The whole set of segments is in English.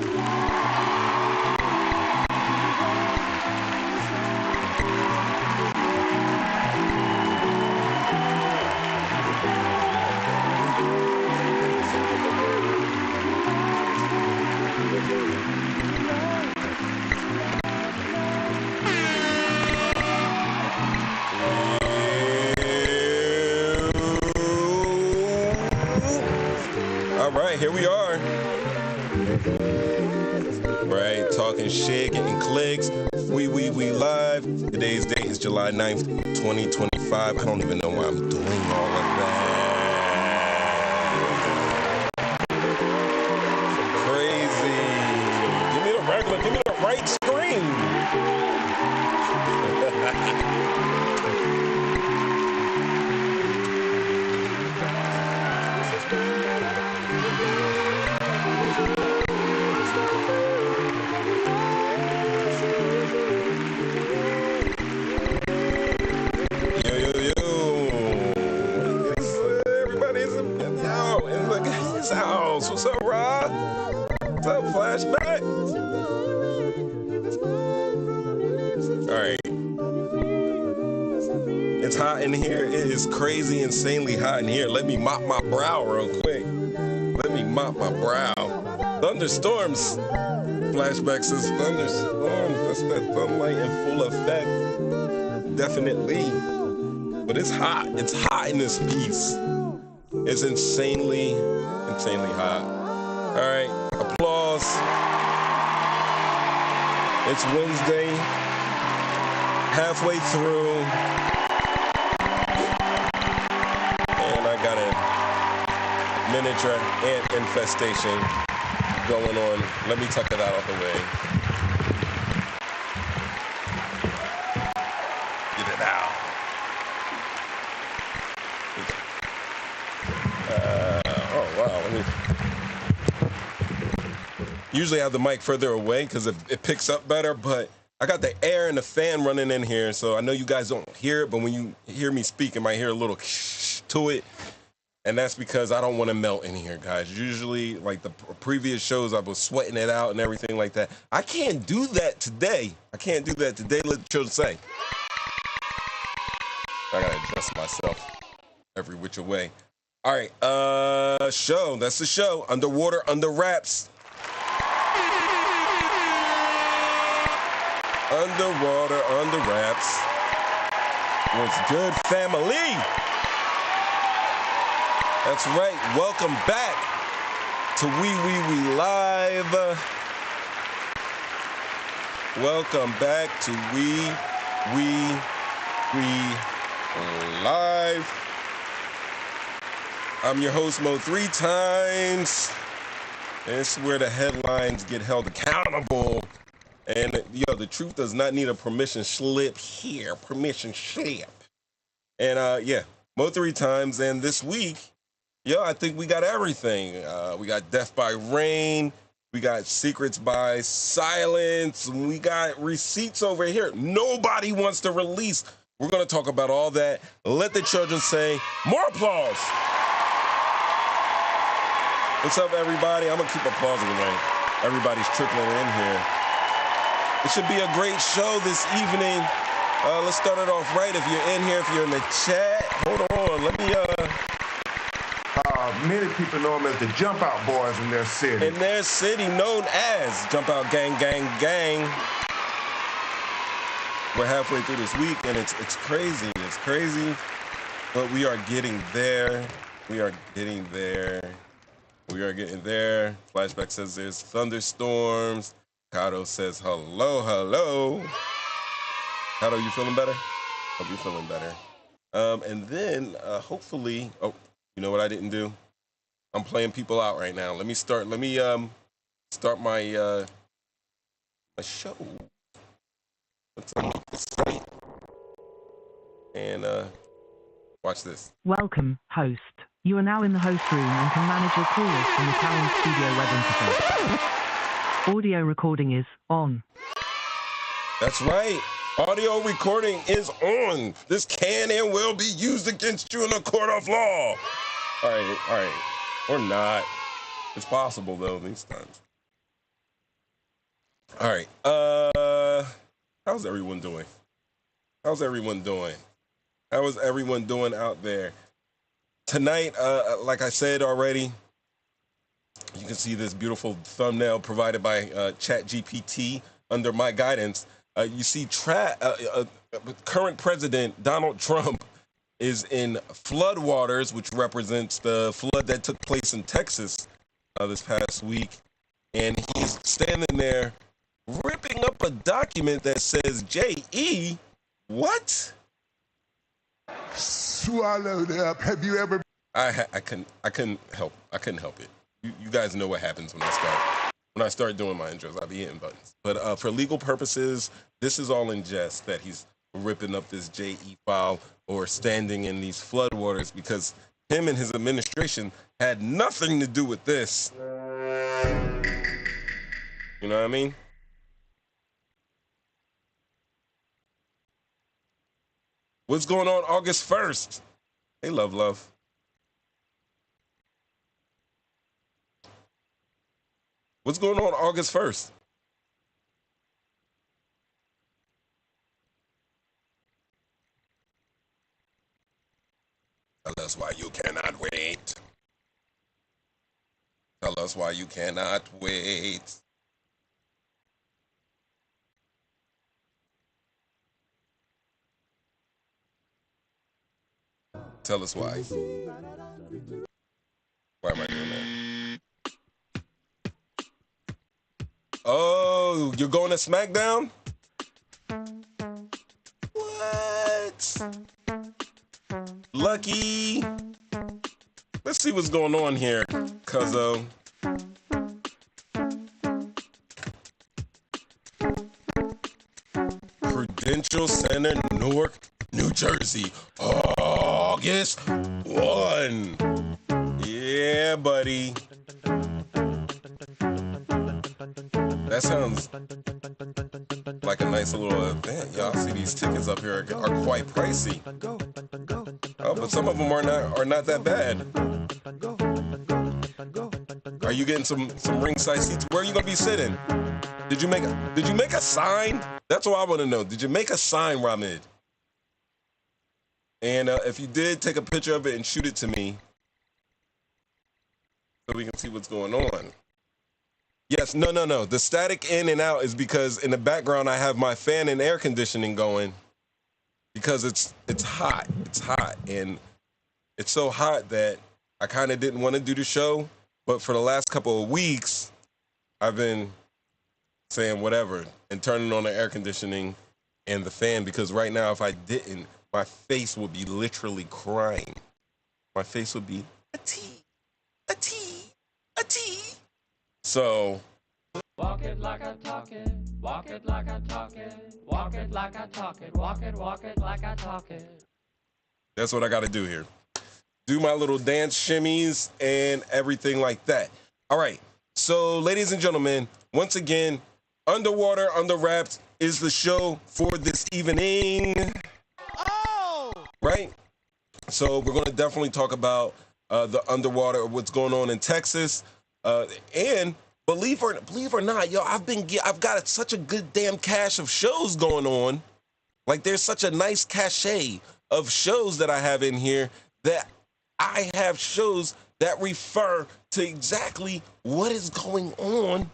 All right, here we are. Right, talking shit, getting clicks. We live. Today's date is July 9th, 2025. I don't even know why I'm doing all of that. Crazy. Give me the regular, give me the right screen. House. What's up, Rob? What's up, Flashback? All right. It's hot in here. It is crazy, insanely hot in here. Let me mop my brow real quick. Let me mop my brow. Thunderstorms. Flashback says thunderstorms. That's that sunlight in full effect. Definitely. But it's hot. It's hot in this piece. It's insanely hot. All right, applause. It's Wednesday, halfway through, and I got a miniature ant infestation going on. Let me tuck it out of the way. Get it out. Oh wow, let me. Usually I have the mic further away because it picks up better, but I got the air and the fan running in here, so I know you guys don't hear it, but when you hear me speak, you might hear a little to it, and that's because I don't want to melt in here, guys. Usually, like the previous shows, I was sweating it out and everything like that. I can't do that today. Let the children say. I gotta adjust myself every which way. All right, show. That's the show. Underwater, under wraps. Underwater, under wraps. What's good, family? That's right. Welcome back to We Live. Welcome back to We Live. I'm your host, Mo, 3 times. And it's where the headlines get held accountable. And, the truth does not need a permission slip here. Permission slip. And, Mo 3 times. And this week, I think we got everything. We got death by rain. We got secrets by silence. We got receipts over here. Nobody wants to release. We're going to talk about all that. Let the children say, more applause. What's up, everybody? I'm going to keep applauding tonight. Everybody's trickling in here. It should be a great show this evening. Let's start it off right. If you're in here, if you're in the chat, hold on. Let me, many people know them as the Jump Out Boys in their city. In their city, known as Jump Out Gang, Gang, Gang. We're halfway through this week, and it's crazy. It's crazy, but we are getting there. We are getting there. Flashback says there's thunderstorms. Kato says hello. Kato, you feeling better? Hope you're feeling better. And then hopefully, you know what I didn't do? I'm playing people out right now. Let me start my show. Let's unmute the site and watch this. Welcome, host. You are now in the host room and can manage your callers from the Talent Studio web interface. Audio recording is on. That's right. Audio recording is on. This can and will be used against you in a court of law. All right. Or not. It's possible, though, these times. All right. How's everyone doing? How's everyone doing? How is everyone doing out there? Tonight, like I said already, you can see this beautiful thumbnail provided by ChatGPT under my guidance. You see, current President Donald Trump is in floodwaters, which represents the flood that took place in Texas this past week. And he's standing there ripping up a document that says J.E. What? Swallowed up. Have you ever? I couldn't help it. You guys know what happens when I start doing my intros. I be hitting buttons. But for legal purposes, this is all in jest that he's ripping up this JE file or standing in these floodwaters, because him and his administration had nothing to do with this. You know what I mean? What's going on August 1st? Hey, love. What's going on August 1st? Tell us why you cannot wait. Tell us why you cannot wait. Tell us why. Why am I doing that? Oh, you're going to SmackDown? What? Lucky. Let's see what's going on here, cuzzo. Prudential Center, Newark, New Jersey. August 1. Yeah, buddy. That sounds like a nice little event. Y'all see these tickets up here are quite pricey. Oh, but some of them are not that bad. Are you getting some ringside seats? Where are you gonna be sitting? Did you make a sign? That's what I want to know. Did you make a sign, Ramid? And if you did, take a picture of it and shoot it to me so we can see what's going on. Yes, no. The static in and out is because in the background I have my fan and air conditioning going because it's hot. It's hot, and it's so hot that I kind of didn't want to do the show. But for the last couple of weeks, I've been saying whatever and turning on the air conditioning and the fan, because right now if I didn't, my face would be literally crying. My face would be a T. So walk it like I talk it, walk it like I talk it, walk it like I talk it, walk it like I talk it. That's what I got to do here. Do my little dance shimmies and everything like that. All right. So, ladies and gentlemen, once again, Underwater, Under Wraps is the show for this evening. Oh! Right? So, we're going to definitely talk about the underwater, what's going on in Texas. And believe or not, yo, I've got such a good damn cache of shows going on. Like, there's such a nice cachet of shows that I have in here that I have shows that refer to exactly what is going on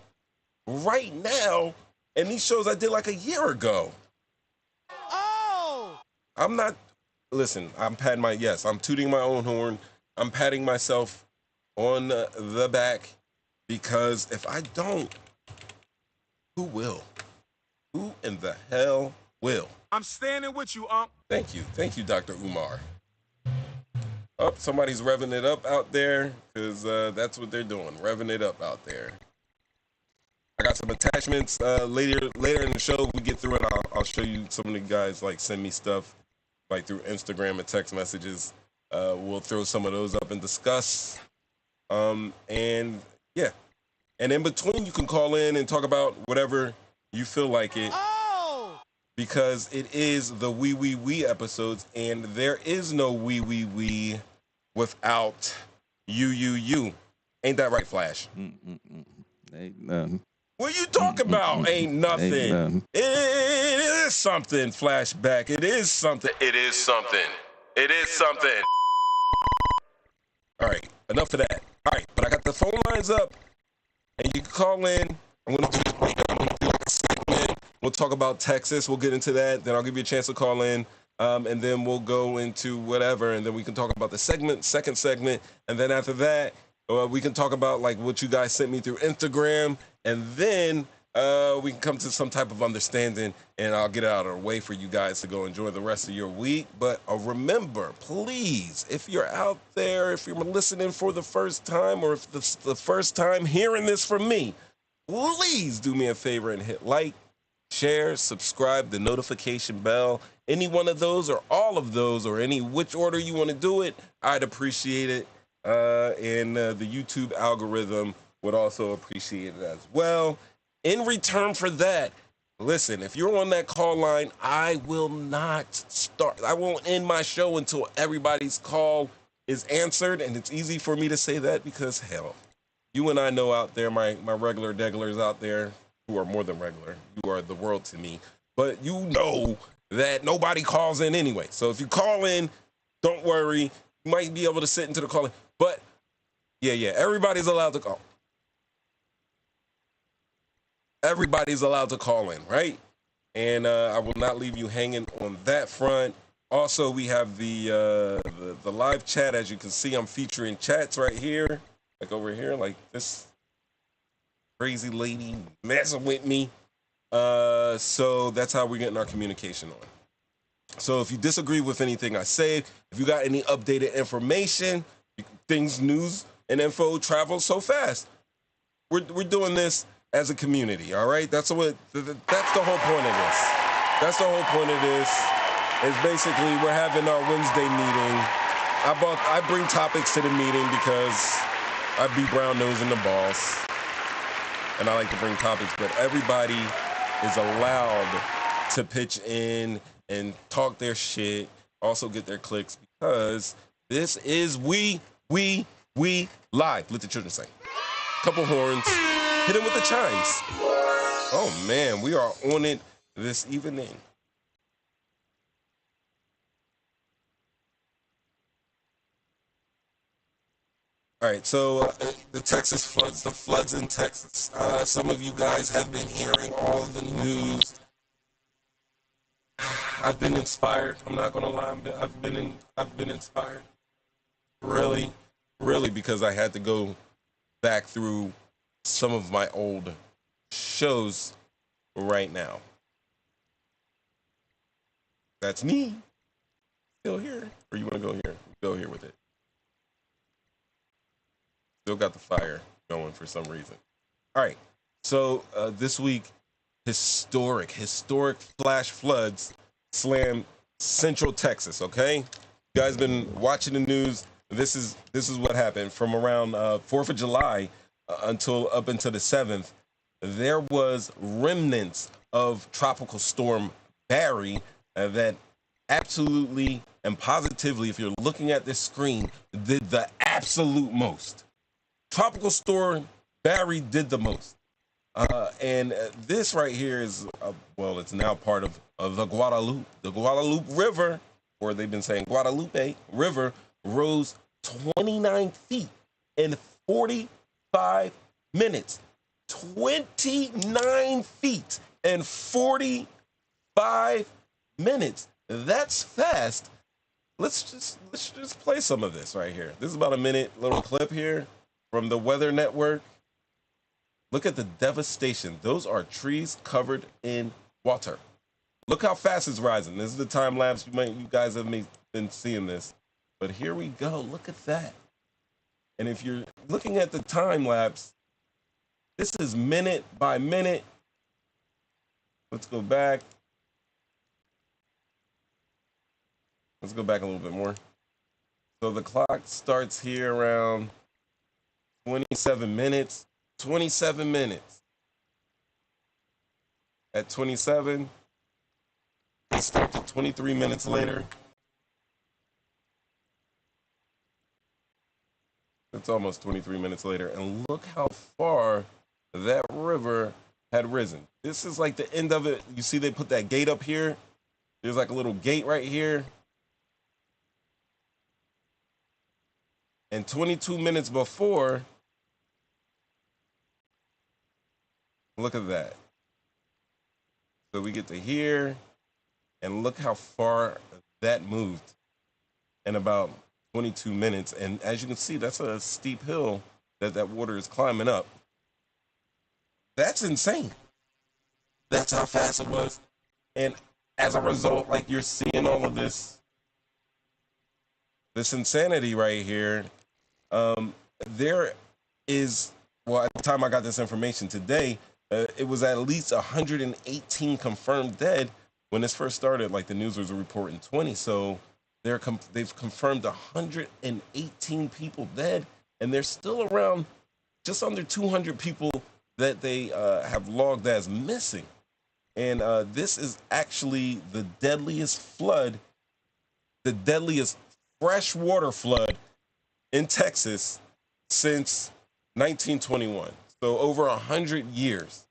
right now. And these shows I did like a year ago. Oh! I'm tooting my own horn. I'm patting myself on the back, because if I don't, who will? Who in the hell will? I'm standing with you, Thank you, Dr. Umar. Oh, somebody's revving it up out there, because that's what they're doing, revving it up out there. I got some attachments later in the show. We get through it. I'll show you. Some of the guys like send me stuff like through Instagram and text messages. We'll throw some of those up and discuss. And yeah, and in between you can call in and talk about whatever you feel like it. Oh! Because it is the we episodes, and there is no we without you. Ain't that right, Flash? Ain't nothing. What you talk about? Ain't nothing. Amen. It is something. Flashback. It is something. It is something. It is something. All right, enough of that. All right, but I got the phone lines up, and you can call in. I'm gonna do like a segment. We'll talk about Texas. We'll get into that. Then I'll give you a chance to call in, and then we'll go into whatever, and then we can talk about the second segment, and then after that, we can talk about like what you guys sent me through Instagram, and then we can come to some type of understanding, and I'll get it out of the way for you guys to go enjoy the rest of your week. But remember, please, if you're out there, if you're listening for the first time, or if this is the first time hearing this from me, please do me a favor and hit like, share, subscribe, the notification bell. Any one of those or all of those, or any which order you want to do it, I'd appreciate it. And the YouTube algorithm would also appreciate it as well. In return for that, listen, if you're on that call line, I won't end my show until everybody's call is answered. And it's easy for me to say that because, hell, you and I know out there, my regular degglers out there who are more than regular, you are the world to me. But you know that nobody calls in anyway. So if you call in, don't worry. You might be able to sit into the call in. But, yeah, everybody's allowed to call. Everybody's allowed to call in, right? And I will not leave you hanging on that front. Also, we have the live chat. As you can see, I'm featuring chats right here, like over here, like this crazy lady messing with me. So that's how we're getting our communication on. So if you disagree with anything I say, if you got any updated information, things, news, and info travel so fast. We're doing this as a community, all right? That's the whole point of this. That's the whole point of this. Is basically we're having our Wednesday meeting. I bring topics to the meeting because I be brown nosing the boss, and I like to bring topics. But everybody is allowed to pitch in and talk their shit, also get their clicks, because this is we live. Let the children sing. Couple horns. Hit him with the chimes. Oh, man, we are on it this evening. All right, so the Texas floods, the floods in Texas. Some of you guys have been hearing all of the news. I've been inspired. I'm not gonna lie. I've been inspired. Really, because I had to go back through some of my old shows right now. That's me. Still here. Or you want to go here? Go here with it. Still got the fire going for some reason. All right. So this week, historic flash floods slammed Central Texas. Okay, you guys been watching the news. This is what happened from around 4th of July up until the 7th. There was remnants of Tropical Storm Barry that absolutely and positively, if you're looking at this screen, did the absolute most. Tropical Storm Barry did the most. And this right here is, it's now part of the Guadalupe. The Guadalupe River, or they've been saying Guadalupe River, rose 29 feet in 45 minutes. 29 feet in 45 minutes. That's fast. Let's just play some of this right here. This is about a minute little clip here from the Weather Network. Look at the devastation. Those are trees covered in water. Look how fast it's rising. This is the time lapse. You guys have been seeing this. But here we go. Look at that. And if you're looking at the time lapse, this is minute by minute. Let's go back. Let's go back a little bit more. So the clock starts here around 27 minutes. 27 minutes. At 27, it started 23 minutes later. It's almost 23 minutes later. And look how far that river had risen. This is like the end of it. You see they put that gate up here. There's like a little gate right here. And 22 minutes before, look at that. So we get to here, and look how far that moved in about 22 minutes. And as you can see, that's a steep hill that water is climbing up. That's insane. That's how fast it was. And as a result, like you're seeing all of this insanity right here. There is, well, at the time I got this information today, it was at least 118 confirmed dead when this first started. Like the news was reporting 20, so they've confirmed 118 people dead, and there's still around just under 200 people that they have logged as missing. And this is actually the deadliest flood, the deadliest freshwater flood in Texas since 1921. So over 100 years.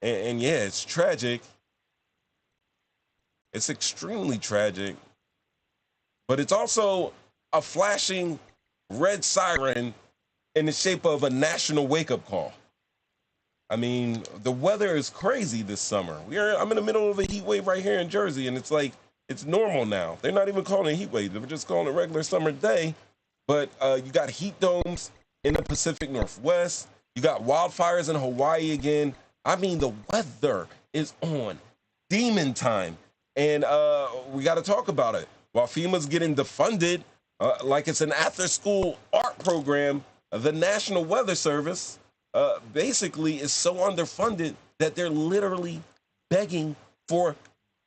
And yeah, it's tragic. It's extremely tragic. But it's also a flashing red siren in the shape of a national wake-up call. I mean, the weather is crazy this summer. I'm in the middle of a heat wave right here in Jersey, and it's like, it's normal now. They're not even calling it a heat wave. They're just calling it a regular summer day. But you got heat domes in the Pacific Northwest. You got wildfires in Hawaii again. I mean, the weather is on demon time. And we got to talk about it. While FEMA's getting defunded, like it's an after-school art program, the National Weather Service basically is so underfunded that they're literally begging for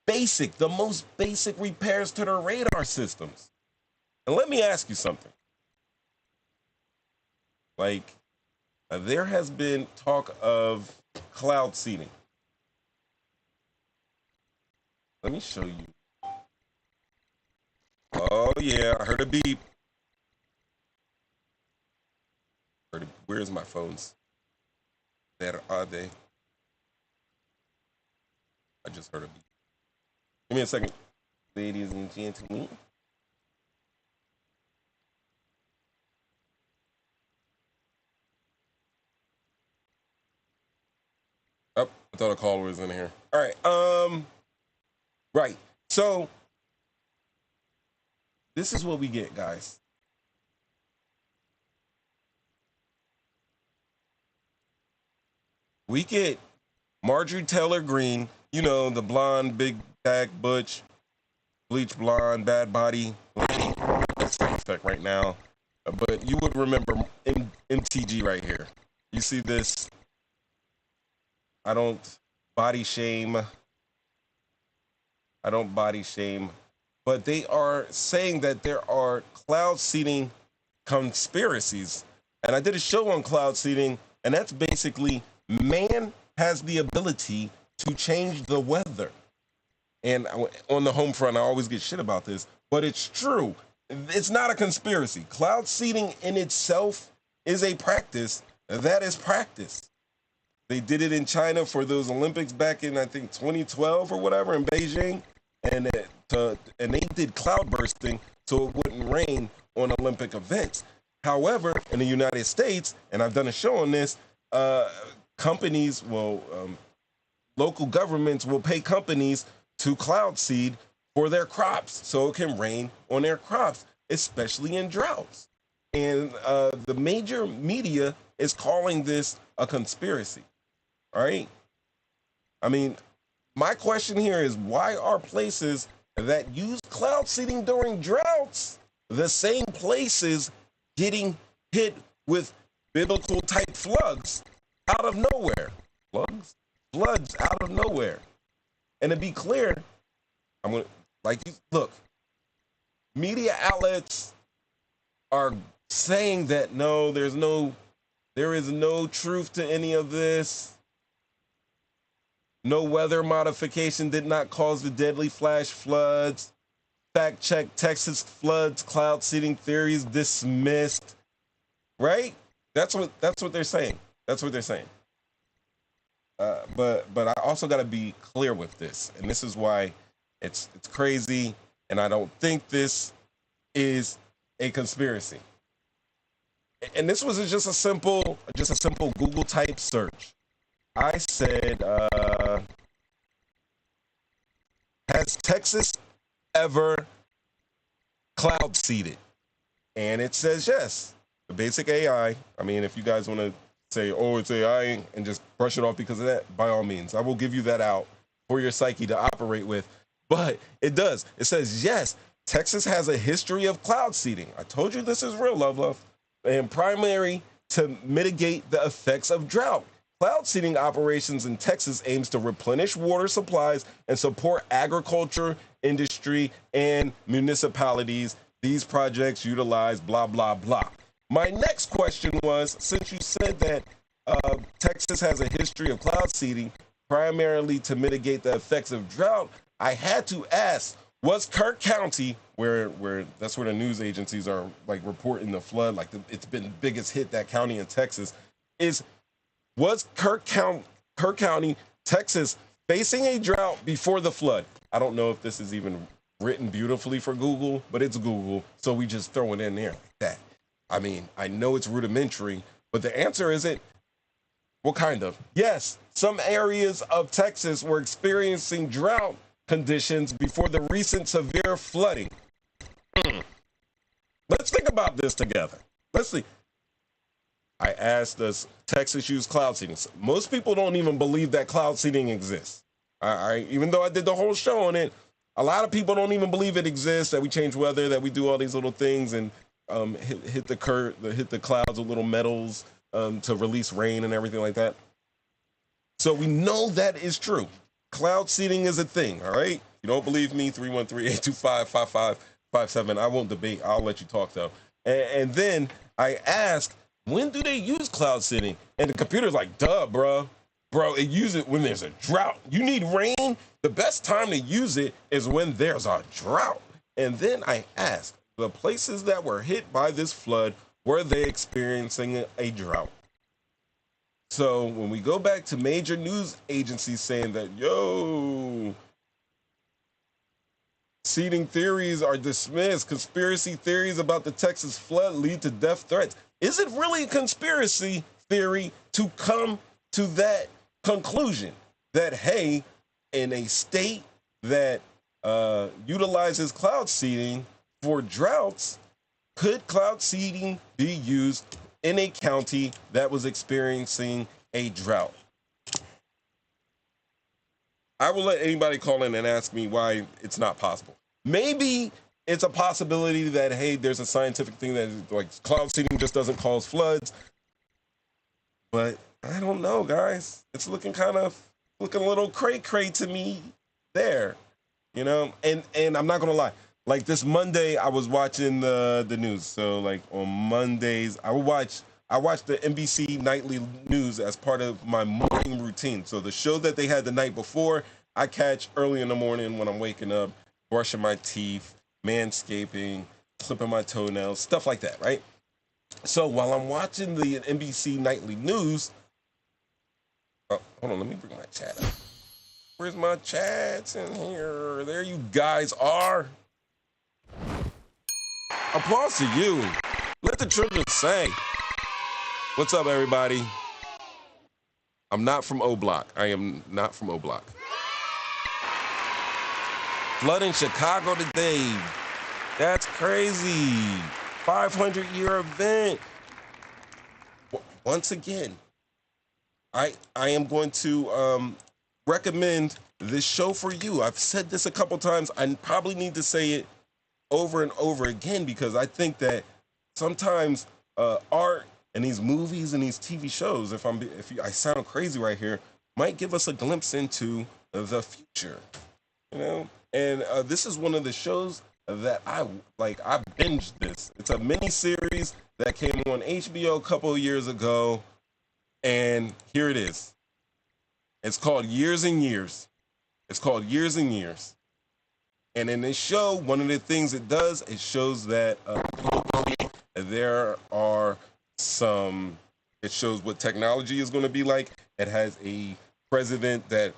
the most basic repairs to their radar systems. And let me ask you something. Like, there has been talk of cloud seeding. Let me show you. Oh, yeah, I heard a beep. Where's my phones? Where are they? I just heard a beep. Give me a second. Ladies and gentlemen. Oh, I thought a caller was in here. All right. Right. So this is what we get, guys. We get Marjorie Taylor Greene, you know, the blonde, big back, butch, bleach blonde, bad body lady. That's in effect right now. But you would remember MTG right here. You see this? I don't body shame. But they are saying that there are cloud seeding conspiracies. And I did a show on cloud seeding, and that's basically man has the ability to change the weather. And on the home front, I always get shit about this, but it's true. It's not a conspiracy. Cloud seeding in itself is a practice that is practiced. They did it in China for those Olympics back in, I think, 2012 or whatever in Beijing. And they did cloud bursting so it wouldn't rain on Olympic events. However, in the United States, and I've done a show on this, companies will, local governments will pay companies to cloud seed for their crops so it can rain on their crops, especially in droughts. And the major media is calling this a conspiracy, all right? I mean, my question here is, why are places that use cloud seeding during droughts the same places getting hit with biblical type floods out of nowhere? Floods out of nowhere. And to be clear, I'm going to, look, media outlets are saying that no, there is no truth to any of this. No weather modification did not cause the deadly flash floods. Fact check, Texas floods, cloud seeding theories dismissed. Right? That's what they're saying. That's what they're saying. But I also got to be clear with this, and this is why it's crazy, and I don't think this is a conspiracy. And this was just a simple Google type search. I said, has Texas ever cloud seeded? And it says yes. The basic AI. I mean, if you guys want to say, oh, it's AI, and just brush it off because of that, by all means, I will give you that out for your psyche to operate with. But it does. It says yes. Texas has a history of cloud seeding. I told you this is real, love, and primary to mitigate the effects of drought. Cloud seeding operations in Texas aims to replenish water supplies and support agriculture, industry, and municipalities. These projects utilize blah, blah, blah. My next question was, since you said that Texas has a history of cloud seeding, primarily to mitigate the effects of drought, I had to ask, was Kirk County, where that's where the news agencies are like reporting the flood, like it's been the biggest hit, that county in Texas, was Kirk County, Texas, facing a drought before the flood? I don't know if this is even written beautifully for Google, but it's Google, so we just throw it in there like that. I mean, I know it's rudimentary, but the answer isn't, what kind of? Yes, some areas of Texas were experiencing drought conditions before the recent severe flooding. Let's think about this together. Let's see. I asked, does Texas use cloud seeding? Most people don't even believe that cloud seeding exists. Even though I did the whole show on it, a lot of people don't even believe it exists, that we change weather, that we do all these little things and hit the clouds with little metals to release rain and everything like that. So we know that is true. Cloud seeding is a thing, all right? You don't believe me, 313-825-5557. I won't debate. I'll let you talk, though. And then I ask, when do they use cloud seeding? And the computer's like, duh, bro. Bro, it use it when there's a drought. You need rain. The best time to use it is when there's a drought. And then I ask, the places that were hit by this flood, were they experiencing a drought? So when we go back to major news agencies saying that, seeding theories are dismissed, conspiracy theories about the Texas flood lead to death threats. Is it really a conspiracy theory to come to that conclusion that, hey, in a state that utilizes cloud seeding for droughts, could cloud seeding be used in a county that was experiencing a drought? I will let anybody call in and ask me why it's not possible. Maybe it's a possibility that, hey, there's a scientific thing that like cloud seeding just doesn't cause floods. But I don't know, guys. It's looking a little cray-cray to me there, And I'm not gonna lie. Like this Monday, I was watching the news. So like on Mondays, I watch the NBC nightly news as part of my morning routine. So the show that they had the night before, I catch early in the morning when I'm waking up, brushing my teeth, manscaping, clipping my toenails, stuff like that, right? So while I'm watching the NBC nightly news, hold on, let me bring my chat up. Where's my chats in here? There you guys are. Applause to you. Let the children say. What's up, everybody? I'm not from O Block. I am not from O Block. Flood in Chicago today. That's crazy. 500-year event. Once again, I am going to recommend this show for you. I've said this a couple times. I probably need to say it over and over again because I think that sometimes art and these movies and these TV shows, I sound crazy right here, might give us a glimpse into the future, And this is one of the shows that I binged this. It's a mini series that came on HBO a couple of years ago, and here it is. It's called Years and Years. And in this show, one of the things it does, it shows that there are it shows what technology is going to be like. It has a president that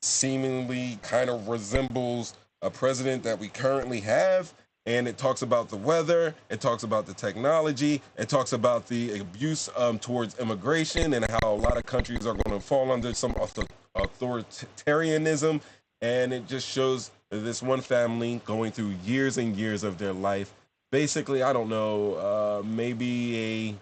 seemingly kind of resembles a president that we currently have. And it talks about the weather, it talks about the technology, it talks about the abuse towards immigration and how a lot of countries are going to fall under some authoritarianism. And it just shows this one family going through years and years of their life. Basically, I don't know, maybe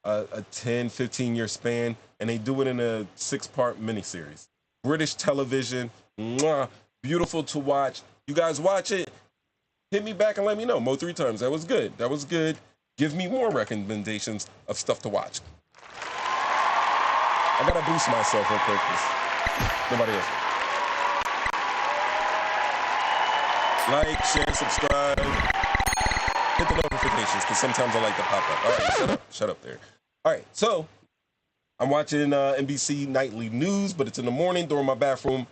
a 10, 15-year span, and they do it in a 6-part miniseries. British television, mwah, beautiful to watch. You guys watch it? Hit me back and let me know. Mo 3 times. That was good. That was good. Give me more recommendations of stuff to watch. I gotta boost myself real quick. Nobody else. Like, share, subscribe. Hit the notifications because sometimes I like to pop up. All right, shut up there. All right, so I'm watching NBC Nightly News, but it's in the morning during my bathroom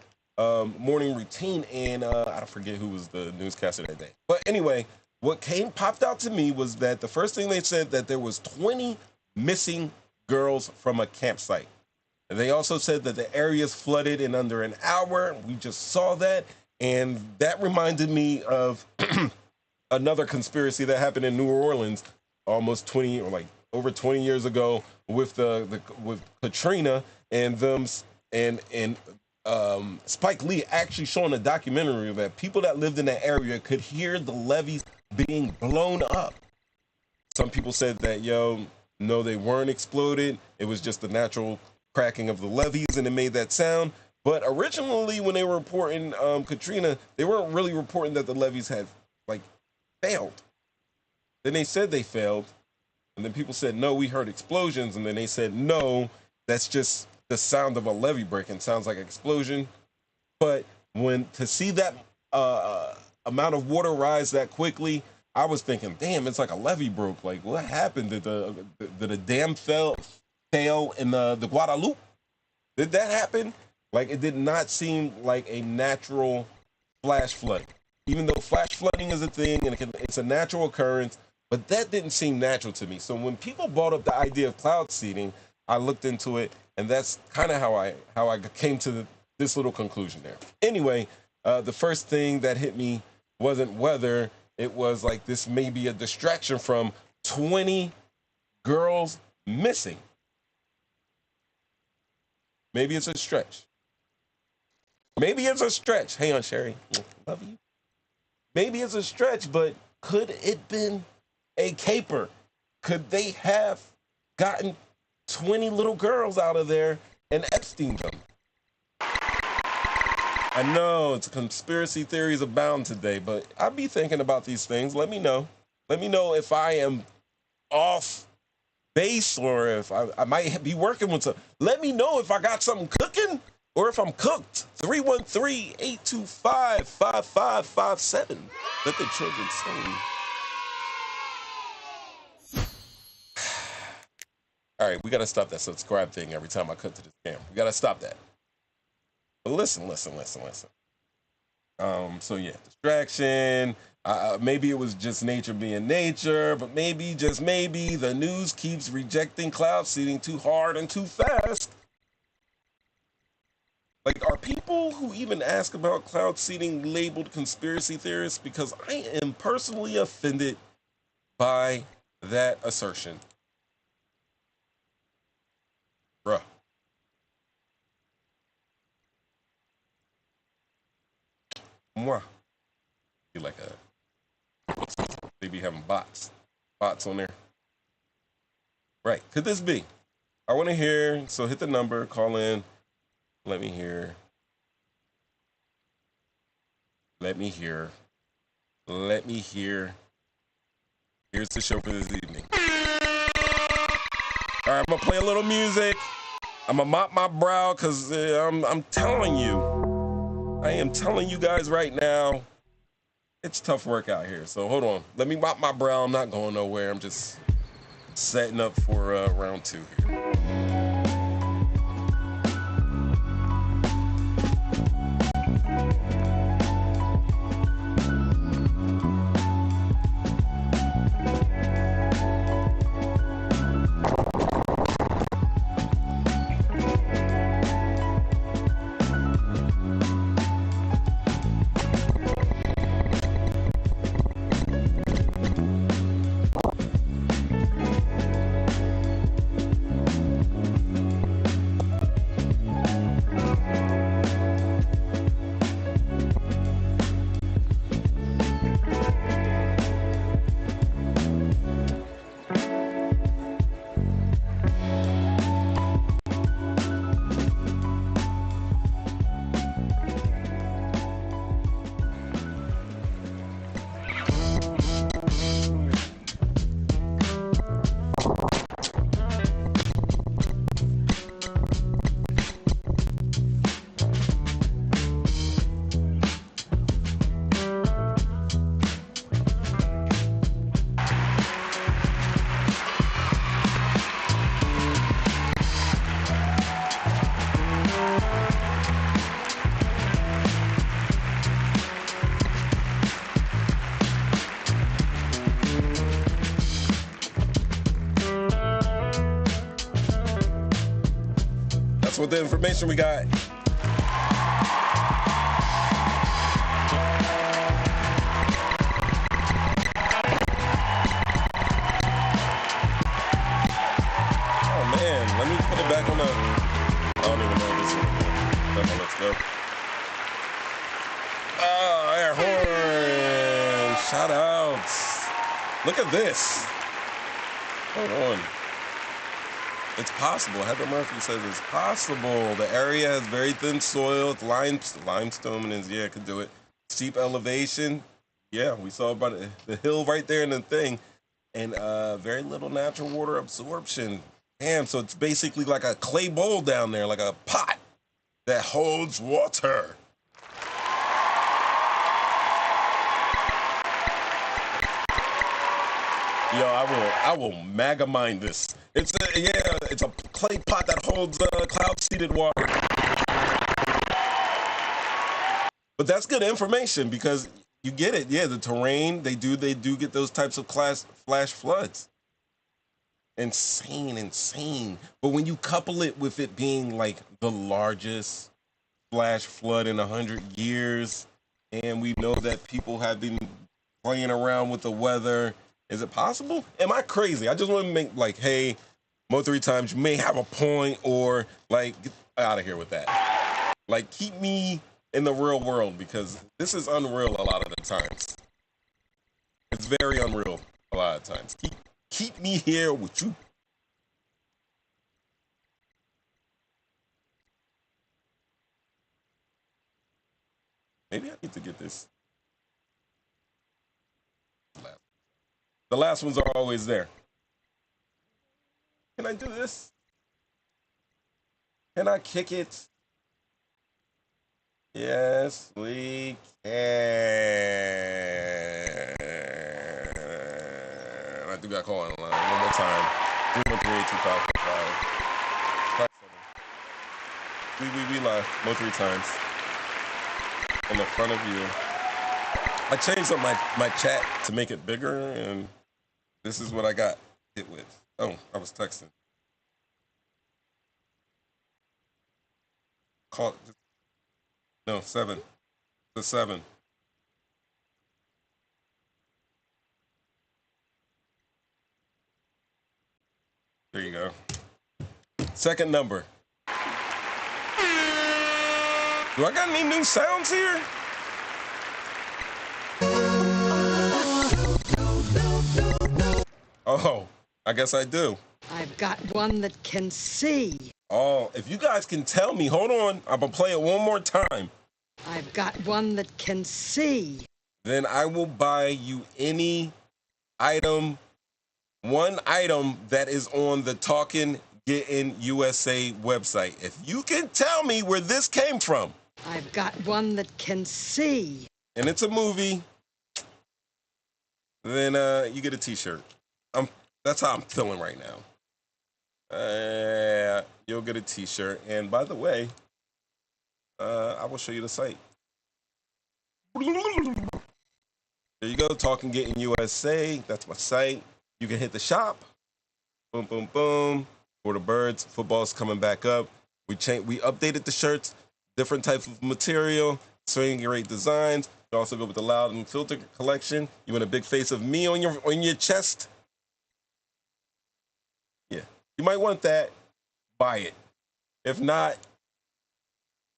morning routine, and I forget who was the newscaster that day. But anyway, what popped out to me was that the first thing they said that there was 20 missing girls from a campsite. And they also said that the area is flooded in under an hour. We just saw that, and that reminded me of another conspiracy that happened in New Orleans almost 20 or like over 20 years ago with with Katrina and them and Spike Lee actually showing a documentary that people that lived in that area could hear the levees being blown up. Some people said that, no, they weren't exploded. It was just the natural cracking of the levees and it made that sound. But originally when they were reporting Katrina, they weren't really reporting that the levees had failed. Then they said they failed. And then people said, no, we heard explosions. And then they said, no, that's just the sound of a levee breaking. Sounds like an explosion. But to see that amount of water rise that quickly, I was thinking, damn, it's like a levee broke. Like, what happened? Did the dam fail in the Guadalupe? Did that happen? Like, it did not seem like a natural flash flood. Even though flash flooding is a thing and it's a natural occurrence, but that didn't seem natural to me. So when people brought up the idea of cloud seeding, I looked into it, and that's kind of how I came to this little conclusion there. Anyway, the first thing that hit me wasn't weather. It was like this may be a distraction from 20 girls missing. Maybe it's a stretch. Maybe it's a stretch. Hey, Aunt Sherry, love you. Maybe it's a stretch, but could it been a caper? Could they have gotten 20 little girls out of there and Epstein them? I know it's conspiracy theories abound today, but I'll be thinking about these things. Let me know. Let me know if I am off base or if I might be working with some. Let me know if I got something cooking or if I'm cooked. 313-825-5557. Let the children sing. All right, we got to stop that subscribe thing every time I cut to this camera. We got to stop that. But listen. So yeah, distraction. Maybe it was just nature being nature, but maybe, just maybe, the news keeps rejecting cloud seeding too hard and too fast. Like, are people who even ask about cloud seeding labeled conspiracy theorists? Because I am personally offended by that assertion. Bruh. Mwah. Be like they be having bots on there. Right. Could this be? I want to hear, so hit the number, call in. Let me hear. Here's the show for this evening. All right, I'm gonna play a little music. I'm gonna mop my brow because I'm telling you, I am telling you guys right now, it's tough work out here. So hold on, let me mop my brow. I'm not going nowhere. I'm just setting up for round 2 here. with the information we got. Oh man, let me put it back on the. I don't even know this one. Okay, let's go. Oh, air horn! Shout outs. Look at this. Hold on. It's possible. Heather Murphy says it's possible. The area has very thin soil. It's limestone is, yeah, it could do it. Steep elevation. Yeah, we saw about the hill right there in the thing. And very little natural water absorption. Damn, so it's basically like a clay bowl down there, like a pot that holds water. Yo, I will mega mine this. It's a clay pot that holds cloud-seeded water. But that's good information because you get it. Yeah, the terrain, they do get those types of flash floods. Insane. But when you couple it with it being like the largest flash flood in 100 years, and we know that people have been playing around with the weather. Is it possible? Am I crazy? I just want to make like, hey, Mo 3 times, you may have a point, or like, get out of here with that. Like, keep me in the real world because this is unreal a lot of the times. It's very unreal a lot of times. Keep me here with you. Maybe I need to get this. The last ones are always there. Can I do this? Can I kick it? Yes, we can. I think I call it online one more time. 313-825-45. We live more 3 times. In the front of you. I changed up my chat to make it bigger, and this is what I got hit with. Oh, I was texting. Call. No, 7. The 7. There you go. Second number. Do I got any new sounds here? Oh, I guess I do. I've got one that can see. Oh, if you guys can tell me, hold on, I'm gonna play it one more time. I've got one that can see. Then I will buy you any item, one item that is on the Talkin' Gettin' USA website. If you can tell me where this came from. I've got one that can see. And it's a movie. Then you get a t-shirt. That's how I'm feeling right now. You'll get a t-shirt. And by the way, I will show you the site. There you go, Talkin' Gettin' USA. That's my site. You can hit the shop. Boom, boom, boom. For the birds, football's coming back up. We updated the shirts, different types of material, swinging great designs. You also go with the Loud and Unfiltered collection. You want a big face of me on your chest? Yeah, you might want that. Buy it. If not,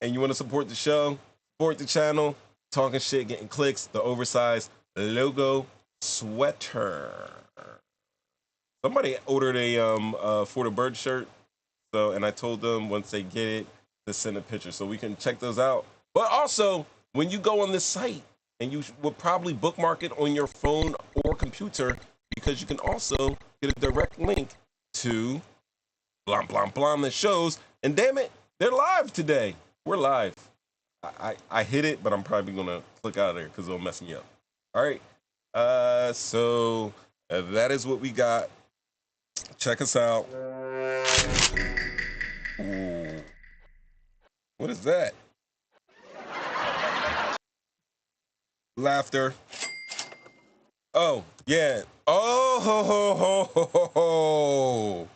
and you want to support the show, support the channel, talking shit, getting clicks, the oversized logo sweater. Somebody ordered a For the Bird shirt, and I told them once they get it to send a picture so we can check those out. But also, when you go on this site, and you will probably bookmark it on your phone or computer, because you can also get a direct link to blah, blah, blah that shows. And damn it, they're live today. We're live. I hit it, but I'm probably going to click out of there because it'll mess me up. All right. So that is what we got. Check us out. Ooh. What is that? Laughter. Oh, yeah. Oh, ho, ho, ho, ho, ho.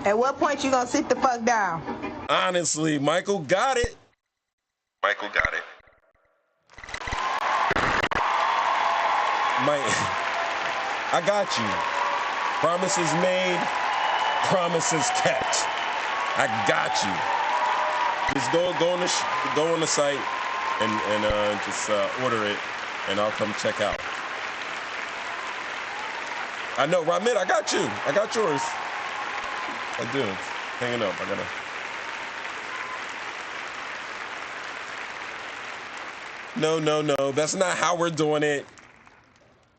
At what point you gonna sit the fuck down? Honestly, Michael got it. Michael got it. I got you. Promises made, promises kept. I got you. Just go on the site and just order it, and I'll come check out. I know, Ramit, I got you. I got yours. I do. It's hanging up. I gotta. No. That's not how we're doing it.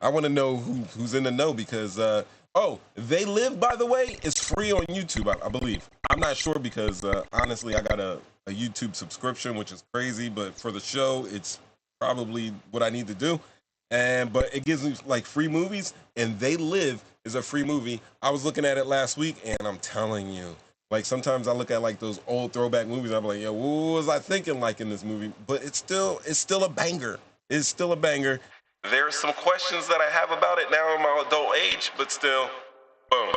I want to know who's in the know because, They Live, by the way, is free on YouTube, I believe. I'm not sure because, honestly, I got a YouTube subscription, which is crazy, but for the show, it's probably what I need to do. But it gives me, like, free movies, and They Live is a free movie. I was looking at it last week, and I'm telling you, like, sometimes I look at, like, those old throwback movies, and I'm like, yeah, what was I thinking, like, in this movie? But it's still a banger. It's still a banger. There's some questions that I have about it now in my adult age, but still, boom.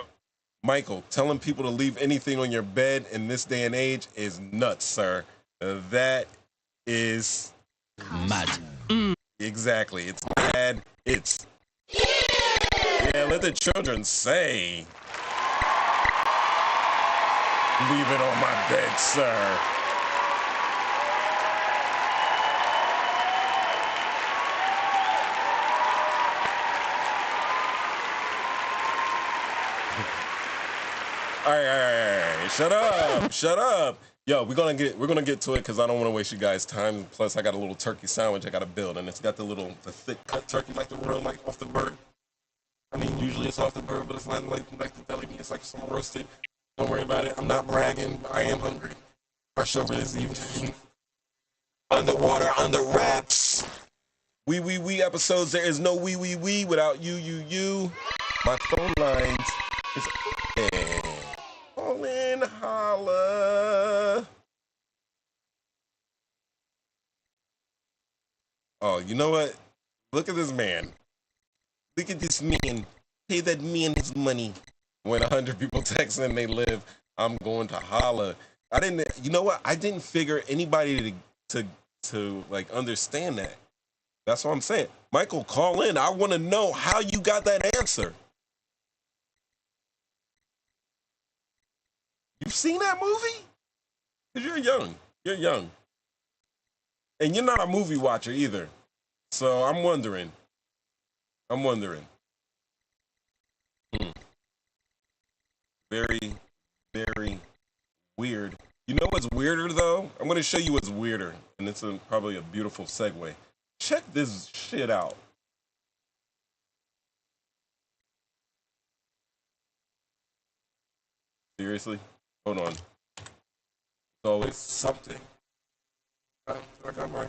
Michael, telling people to leave anything on your bed in this day and age is nuts, sir. That is mad. Exactly. It's mad. It's... Yeah, let the children say. Leave it on my bed, sir. All right. Shut up. Yo, we're gonna get to it because I don't want to waste you guys' time. Plus, I got a little turkey sandwich I gotta build, and it's got the thick cut turkey like the real, like off the bird. I mean, usually it's off the bird, but it's not like the deli meat. It's like some roasted. Don't worry about it. I'm not bragging. I am hungry. Fresh over this evening. Underwater, under wraps. We episodes. There is no we without you. My phone lines is open. Call in, holla. Oh, you know what? Look at this man. Look at this man. Pay that man his money. When 100 people text and They Live, I'm going to holla. You know what? I didn't figure anybody to like understand that. That's what I'm saying. Michael, call in. I want to know how you got that answer. You've seen that movie? Because you're young. And you're not a movie watcher either. So I'm wondering. Very, very weird. You know what's weirder, though? I'm going to show you what's weirder. And it's probably a beautiful segue. Check this shit out. Seriously? Hold on. It's always something. I got mine.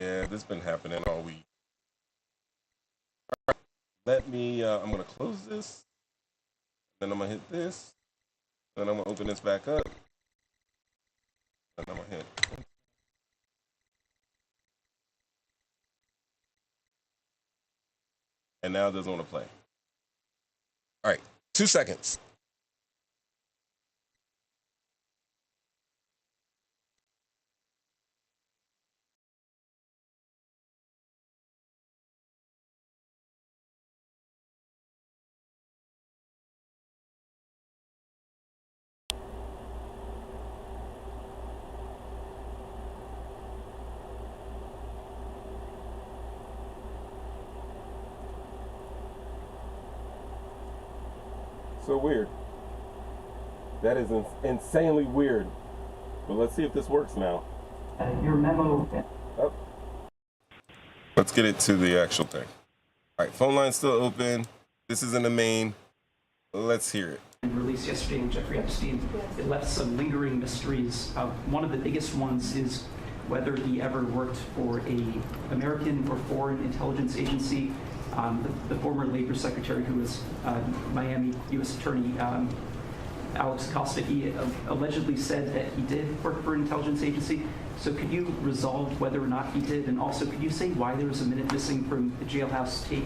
Yeah, this has been happening all week. All right, let me, I'm going to close this. Then I'm going to hit this. Then I'm going to open this back up. And I'm going to hit. And now it doesn't want to play. All right, 2 seconds. So weird. That is insanely weird. But let's see if this works now. Your memo. Oh. Let's get it to the actual thing. All right, phone line's still open. This is in the main. Let's hear it. Released yesterday with Jeffrey Epstein. It left some lingering mysteries. One of the biggest ones is whether he ever worked for a American or foreign intelligence agency. The former labor secretary, who was Miami U.S. attorney, Alex Acosta, he allegedly said that he did work for an intelligence agency. So could you resolve whether or not he did? And also, could you say why there was a minute missing from the jailhouse tape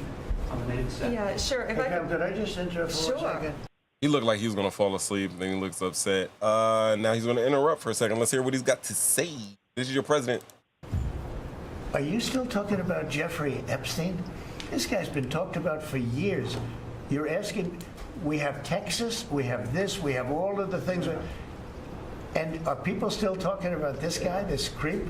on the night of the step? Yeah, sure. If I Could I just interrupt for Sure. 1 second? He looked like he was gonna fall asleep. Then he looks upset. Now he's gonna interrupt for a second. Let's hear what he's got to say. This is your president. Are you still talking about Jeffrey Epstein? This guy's been talked about for years. You're asking, we have Texas, we have this, we have all of the things. And are people still talking about this guy, this creep?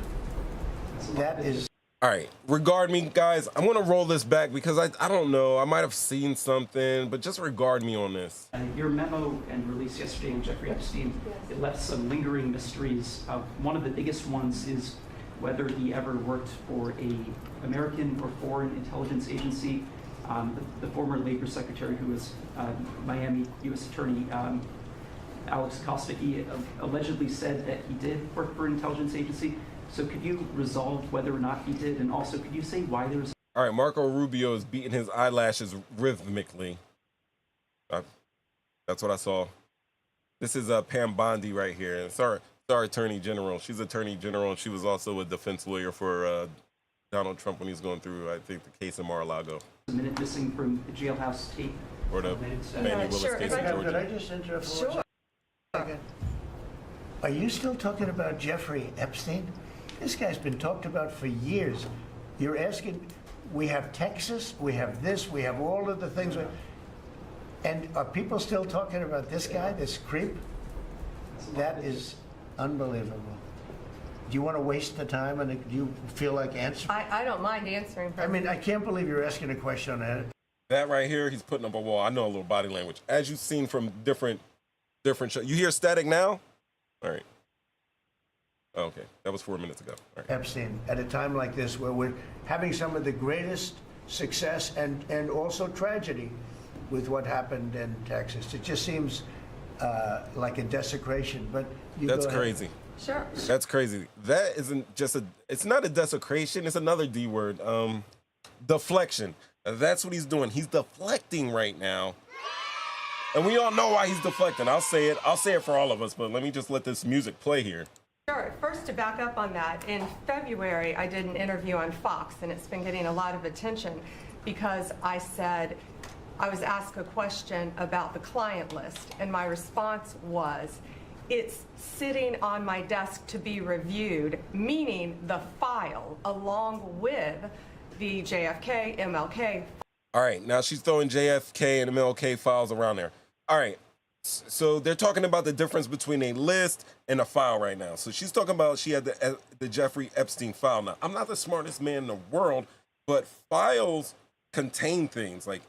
That is... All right, regard me, guys. I'm gonna roll this back because I don't know. I might have seen something, but just regard me on this. Your memo and release yesterday on Jeffrey Epstein, it left some lingering mysteries. One of the biggest ones is whether he ever worked for a American or foreign intelligence agency. The former Labor Secretary, who was Miami U.S. Attorney Alex Acosta, he allegedly said that he did work for an intelligence agency. So could you resolve whether or not he did? And also, could you say why there was... All right, Marco Rubio is beating his eyelashes rhythmically. That's what I saw. This is Pam Bondi right here. And it's our Attorney General. She's Attorney General, and she was also a defense lawyer for Donald Trump when he was going through, I think, the case in Mar-a-Lago. A minute missing from the jailhouse tape. Or the Fannie Willis sure. case If in I Could Georgia. I just interrupt for Sure. 1 second? Are you still talking about Jeffrey Epstein? This guy's been talked about for years. You're asking, we have Texas, we have this, we have all of the things. And are people still talking about this guy, this creep? That is unbelievable. Do you want to waste the time, and do you feel like answering? I don't mind answering. I mean, I can't believe you're asking a question on that. That right here, he's putting up a wall. I know a little body language. As you've seen from different shows. You hear static now? All right. Okay, that was 4 minutes ago. All right. Epstein, at a time like this where we're having some of the greatest success and also tragedy with what happened in Texas. It just seems like a desecration, but That's crazy. Sure. That's crazy. That isn't just it's not a desecration, it's another D word. Deflection. That's what he's doing. He's deflecting right now. And we all know why he's deflecting. I'll say it for all of us, but let me just let this music play here. Sure. First, to back up on that, in February, I did an interview on Fox, and it's been getting a lot of attention because I was asked a question about the client list, and my response was, it's sitting on my desk to be reviewed, meaning the file, along with the JFK, MLK. All right, now she's throwing JFK and MLK files around there. All right, so they're talking about the difference between a list and a file right now. So she's talking about she had the Jeffrey Epstein file. Now, I'm not the smartest man in the world, but files contain things. Like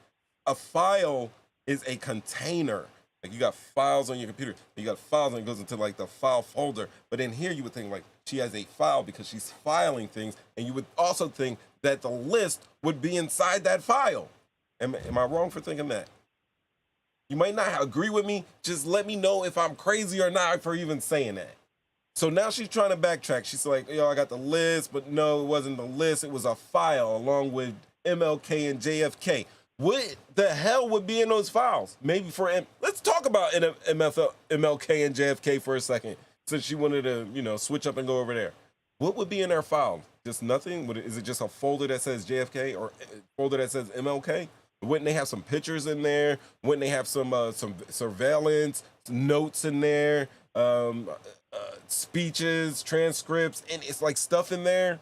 a file is a container. Like you got files on your computer, you got files and it goes into like the file folder. But in here you would think like she has a file because she's filing things, and you would also think that the list would be inside that file. Am I wrong for thinking that? You might not agree with me. Just let me know if I'm crazy or not for even saying that. So now she's trying to backtrack. She's like, yo, I got the list, but no, it wasn't the list. It was a file along with MLK and JFK. What the hell would be in those files? Maybe let's talk about MLK and JFK for a second, since she wanted to, switch up and go over there. What would be in their file? Just nothing? Is it just a folder that says JFK or a folder that says MLK? Wouldn't they have some pictures in there? Wouldn't they have some surveillance notes in there, speeches, transcripts, and it's like stuff in there?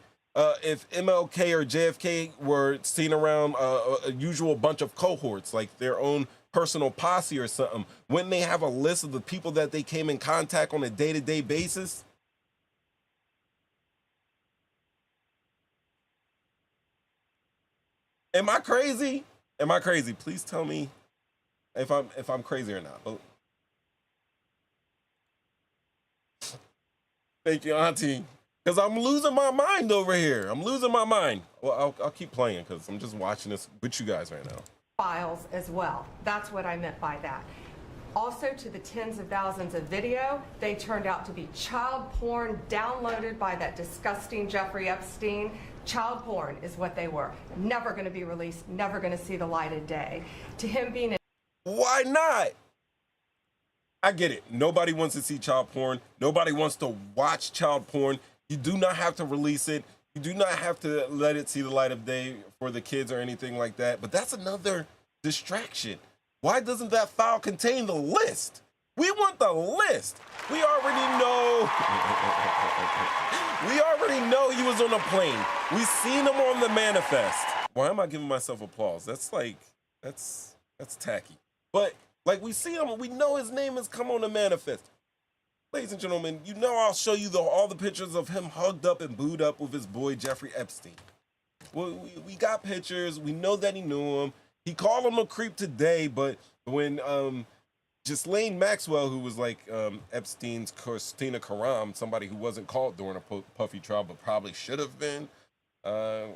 If MLK or JFK were seen around a usual bunch of cohorts, like their own personal posse or something, wouldn't they have a list of the people that they came in contact on a day-to-day basis? Am I crazy? Am I crazy? Please tell me if I'm crazy or not. But thank you, Auntie. Because I'm losing my mind over here. I'm losing my mind. Well, I'll keep playing because I'm just watching this with you guys right now. Files as well. That's what I meant by that. Also, to the tens of thousands of video, they turned out to be child porn downloaded by that disgusting Jeffrey Epstein. Child porn is what they were. Never going to be released, never going to see the light of day. To him being Why not? I get it. Nobody wants to see child porn. Nobody wants to watch child porn. You do not have to release it. You do not have to let it see the light of day for the kids or anything like that. But that's another distraction. Why doesn't that file contain the list? We want the list. We already know. We already know he was on a plane. We seen him on the manifest. Why am I giving myself applause? That's tacky. But like we see him, we know his name has come on the manifest. Ladies and gentlemen, you know I'll show you all the pictures of him hugged up and booed up with his boy Jeffrey Epstein. Well, we got pictures. We know that he knew him. He called him a creep today, but when Ghislaine Maxwell, who was like Epstein's Christina Karam, somebody who wasn't caught during a Puffy trial, but probably should have been, and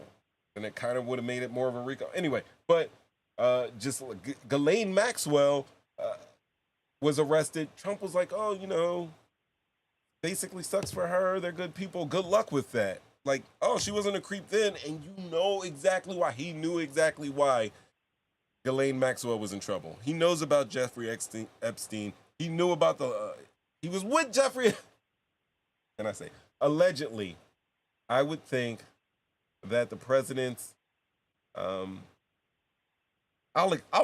it kind of would have made it more of a RICO. Anyway, but just Ghislaine Maxwell was arrested. Trump was like, oh, you know, basically sucks for her. They're good people. Good luck with that. Like, oh, she wasn't a creep then, and you know exactly why. He knew exactly why Ghislaine Maxwell was in trouble. He knows about Jeffrey Epstein. He knew about he was with Jeffrey. Can I say, allegedly, I would think that the president's, I'll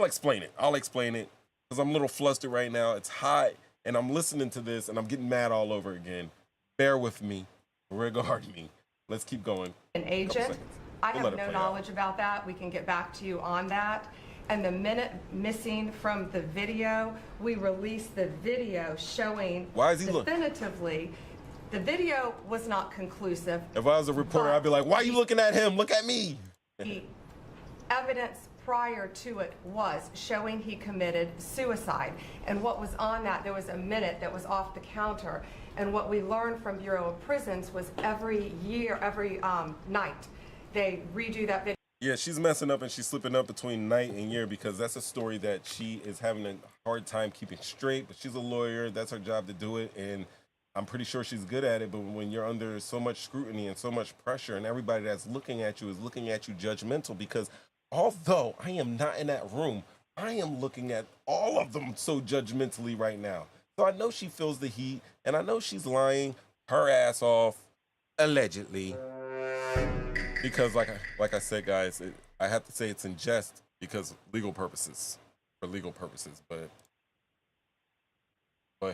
explain it. I'll explain it because I'm a little flustered right now. It's hot, and I'm listening to this, and I'm getting mad all over again. Bear with me. Regard me. Let's keep going. An agent. I have no knowledge about that. We can get back to you on that. And the minute missing from the video, we released the video showing definitively. The video was not conclusive. If I was a reporter, I'd be like, why are you looking at him? Look at me. The evidence prior to it was showing he committed suicide. And what was on that, there was a minute that was off the counter. And what we learned from Bureau of Prisons was every night, they redo that video. Yeah, she's messing up and she's slipping up between night and year because that's a story that she is having a hard time keeping straight. But she's a lawyer. That's her job to do it. And I'm pretty sure she's good at it. But when you're under so much scrutiny and so much pressure and everybody that's looking at you is looking at you judgmental, because although I am not in that room, I am looking at all of them so judgmentally right now. So I know she feels the heat, and I know she's lying her ass off, allegedly. Because like I said, guys, I have to say it's in jest because legal purposes, for legal purposes. But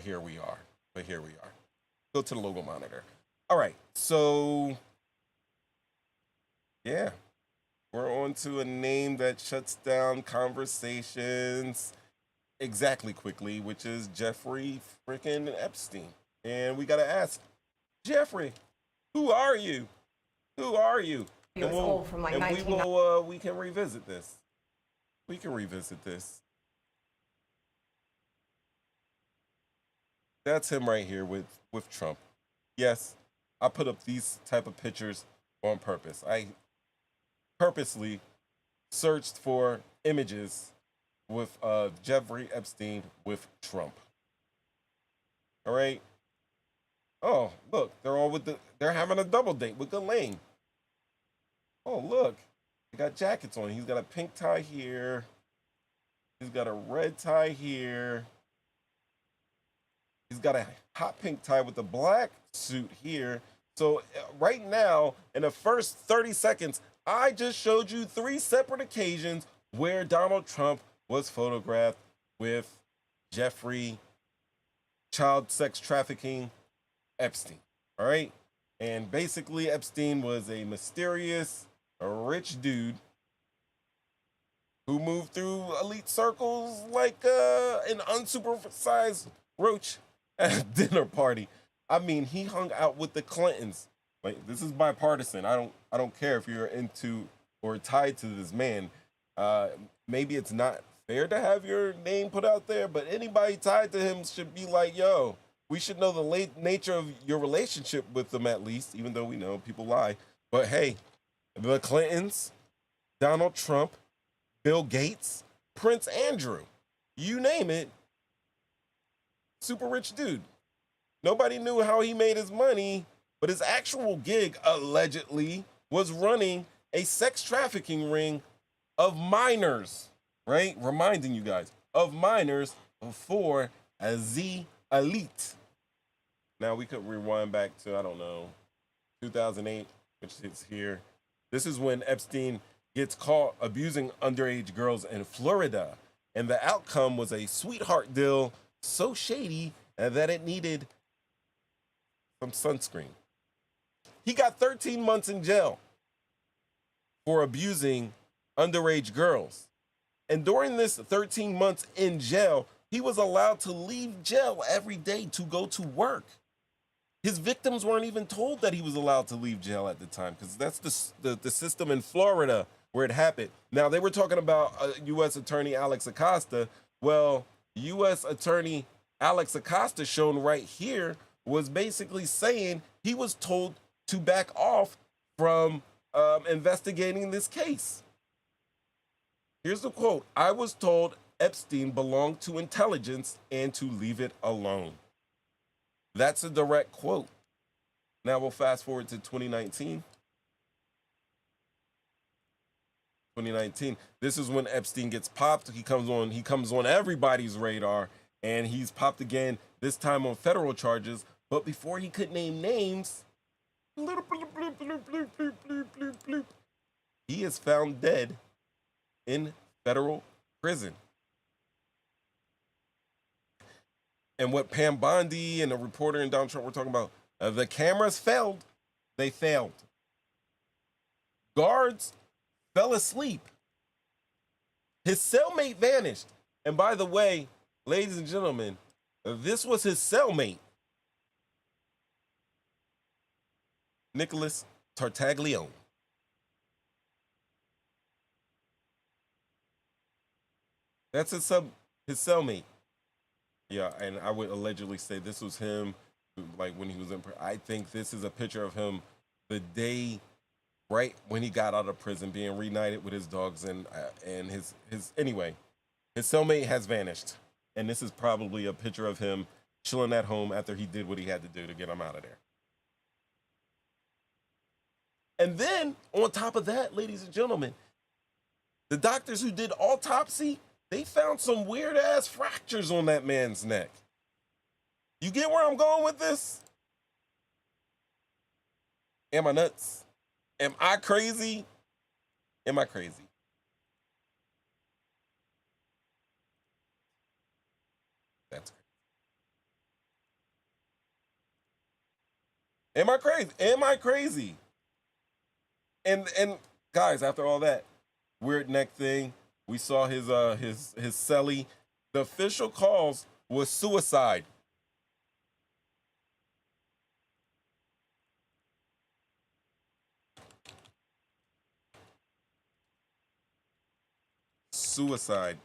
here we are. Go to the logo monitor. All right, so yeah, we're on to a name that shuts down conversations exactly quickly, which is Jeffrey freaking Epstein. And we gotta ask, Jeffrey, who are you? Who are you? It was old from like 1990. We can revisit this. We can revisit this. That's him right here with Trump. Yes, I put up these type of pictures on purpose. I purposely searched for images with Jeffrey Epstein with Trump. All right. Oh, look, they're having a double date with Ghislaine. Oh, look, they got jackets on. He's got a pink tie here. He's got a red tie here. He's got a hot pink tie with a black suit here. So right now, in the first 30 seconds, I just showed you 3 separate occasions where Donald Trump was photographed with Jeffrey, child sex trafficking, Epstein. All right. And basically, Epstein was a mysterious, rich dude who moved through elite circles like an unsupervised roach at a dinner party. I mean, he hung out with the Clintons. Like, this is bipartisan. I don't care if you're into or tied to this man. Maybe it's not fair to have your name put out there, but anybody tied to him should be like, yo, we should know the nature of your relationship with them at least, even though we know people lie. But hey, the Clintons, Donald Trump, Bill Gates, Prince Andrew, you name it, super rich dude. Nobody knew how he made his money, but his actual gig, allegedly, was running a sex trafficking ring of minors, right? Reminding you guys, of minors for Z Elite. Now we could rewind back to, I don't know, 2008, which is here. This is when Epstein gets caught abusing underage girls in Florida. And the outcome was a sweetheart deal so shady that it needed some sunscreen. He got 13 months in jail for abusing underage girls. And during this 13 months in jail, he was allowed to leave jail every day to go to work. His victims weren't even told that he was allowed to leave jail at the time, because that's the system in Florida where it happened. Now, they were talking about U.S. Attorney Alex Acosta. Well, U.S. Attorney Alex Acosta, shown right here, was basically saying he was told to back off from investigating this case. Here's the quote. "I was told Epstein belonged to intelligence and to leave it alone." That's a direct quote. Now we'll fast forward to 2019. 2019. This is when Epstein gets popped. He comes on everybody's radar, and he's popped again, this time on federal charges. But before he could name names, he is found dead in federal prison. And what Pam Bondi and a reporter and Donald Trump were talking about, the cameras failed. They failed. Guards fell asleep. His cellmate vanished. And by the way, ladies and gentlemen, this was his cellmate, Nicholas Tartaglione. That's his cellmate. Yeah, and I would allegedly say this was him, like when he was in. I think this is a picture of him the day right when he got out of prison, being reunited with his dogs and his anyway. His cellmate has vanished, and this is probably a picture of him chilling at home after he did what he had to do to get him out of there. And then on top of that, ladies and gentlemen, the doctors who did autopsy, they found some weird ass fractures on that man's neck. You get where I'm going with this? Am I nuts? Am I crazy? Am I crazy? That's crazy. Am I crazy? Am I crazy? And guys, after all that weird neck thing, we saw his cellie. The official cause was suicide. Suicide.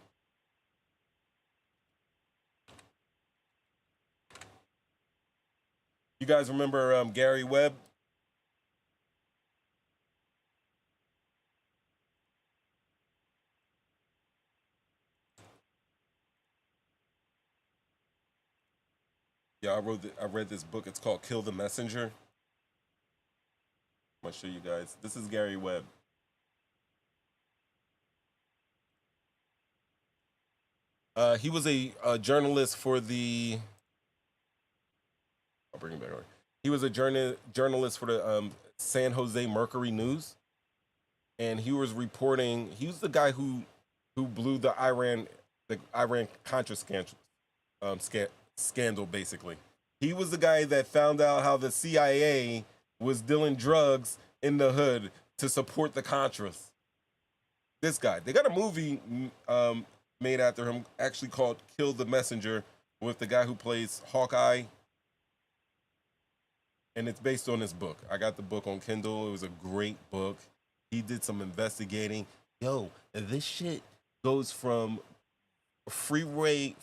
You guys remember Gary Webb? Yeah, I read this book. It's called Kill the Messenger. I'm gonna show you guys. This is Gary Webb. He was a journalist for the. I'll bring it back over. He was a journalist for the San Jose Mercury News, and he was reporting. He was the guy who blew the Iran Contra scandal, basically. He was the guy that found out how the CIA was dealing drugs in the hood to support the Contras. This guy. They got a movie made after him, actually called Kill the Messenger, with the guy who plays Hawkeye. And it's based on this book. I got the book on Kindle. It was a great book. He did some investigating. Yo, this shit goes from freeway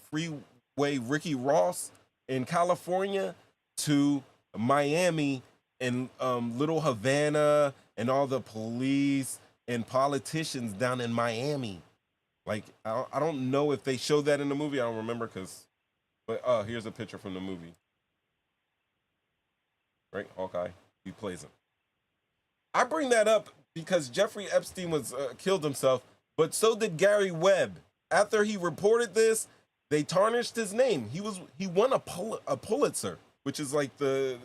Ricky Ross in California to Miami and Little Havana and all the police and politicians down in Miami. Like, I don't know if they showed that in the movie. I don't remember but here's a picture from the movie. Right, Hawkeye, he plays him. I bring that up because Jeffrey Epstein was killed himself, but so did Gary Webb. After he reported this, They tarnished his name. He won a Pulitzer, which is like the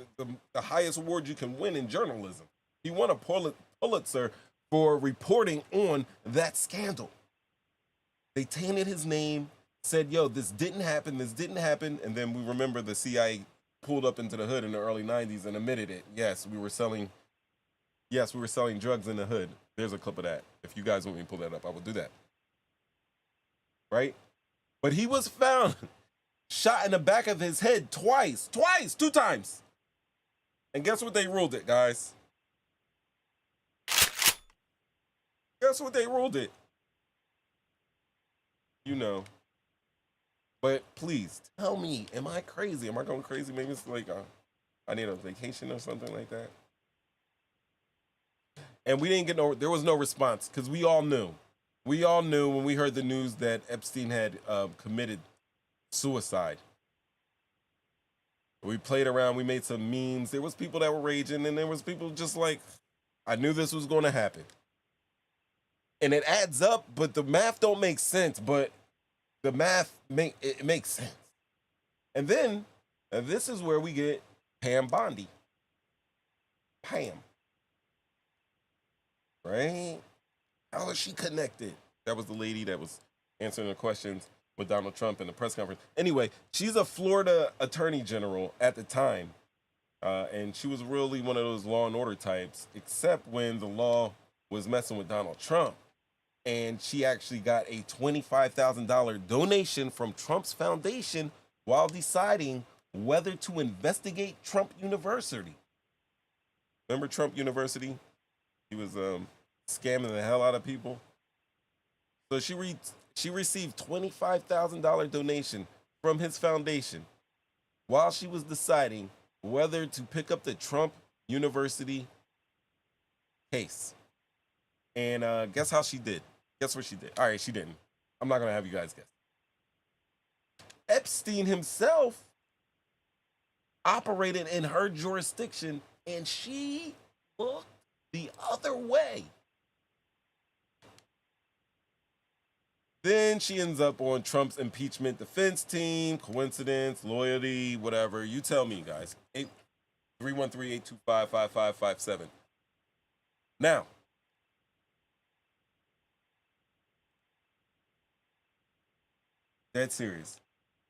highest award you can win in journalism. He won a Pulitzer for reporting on that scandal. They tainted his name, said, yo, this didn't happen, and then we remember the CIA pulled up into the hood in the early 90s and admitted it. Yes, we were selling drugs in the hood. There's a clip of that. If you guys want me to pull that up, I will do that. Right? But he was found shot in the back of his head two times. And guess what they ruled it, guys? Guess what they ruled it? You know. But please, tell me, am I crazy? Am I going crazy? Maybe it's like I need a vacation or something like that. And we didn't get there was no response because we all knew. We all knew when we heard the news that Epstein had committed suicide. We played around, we made some memes. There was people that were raging, and there was people just like, I knew this was going to happen. And it adds up, but the math don't make sense, but the math makes sense. And then, this is where we get Pam Bondi. Pam. Right? How is she connected? That was the lady that was answering the questions with Donald Trump in the press conference. Anyway, she's a Florida attorney general at the time. And she was really one of those law and order types, except when the law was messing with Donald Trump. And she actually got a $25,000 donation from Trump's foundation while deciding whether to investigate Trump University. Remember Trump University? He was scamming the hell out of people. So she received $25,000 donation from his foundation while she was deciding whether to pick up the Trump University case. And guess how she did? Guess what she did? All right, she didn't. I'm not going to have you guys guess. Epstein himself operated in her jurisdiction, and she looked the other way. Then she ends up on Trump's impeachment defense team. Coincidence, loyalty, whatever. You tell me, guys. 313-825-5557. Now, dead serious.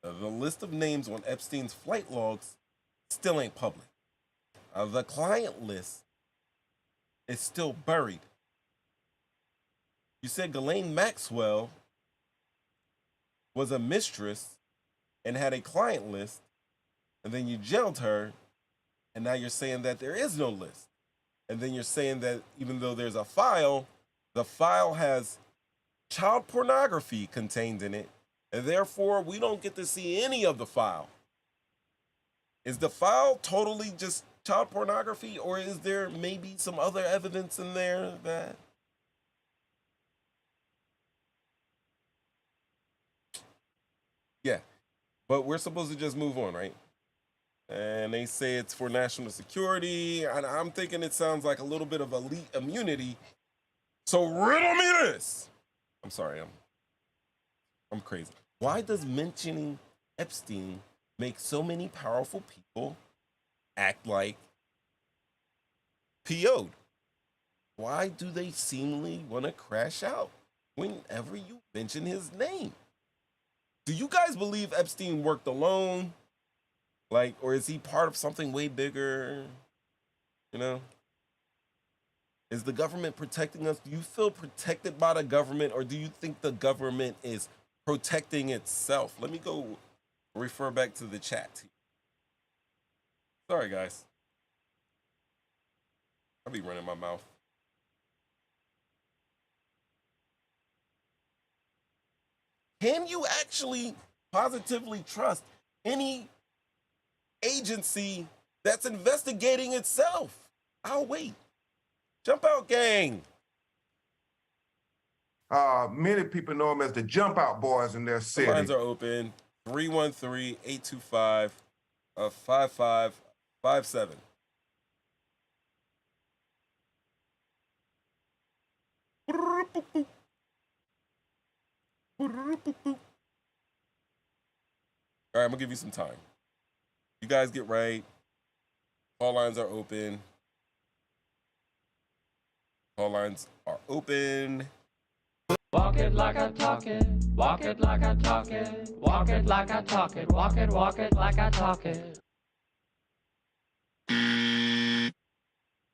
The list of names on Epstein's flight logs still ain't public. The client list is still buried. You said Ghislaine Maxwell was a mistress and had a client list, and then you jailed her, and now you're saying that there is no list. And then you're saying that even though there's a file, the file has child pornography contained in it, and therefore we don't get to see any of the file. Is the file totally just child pornography, or is there maybe some other evidence in there that... Yeah, but we're supposed to just move on, right? And they say it's for national security, and I'm thinking it sounds like a little bit of elite immunity. So riddle me this. I'm sorry, I'm crazy. Why does mentioning Epstein make so many powerful people act like PO'd? Why do they seemingly want to crash out whenever you mention his name? Do you guys believe Epstein worked alone? Like, or is he part of something way bigger? You know? Is the government protecting us? Do you feel protected by the government, or do you think the government is protecting itself? Let me go refer back to the chat. Sorry, guys. I'll be running my mouth. Can you actually positively trust any agency that's investigating itself? I'll wait. Jump out gang. Many people know them as the Jump Out Boys in their city. The lines are open. 313-825-5557. All right, I'm gonna give you some time. You guys get right. Call lines are open. Call lines are open. Walk it like I talk it, walk it like I talk it, walk it like I talk it, walk it like I talk it.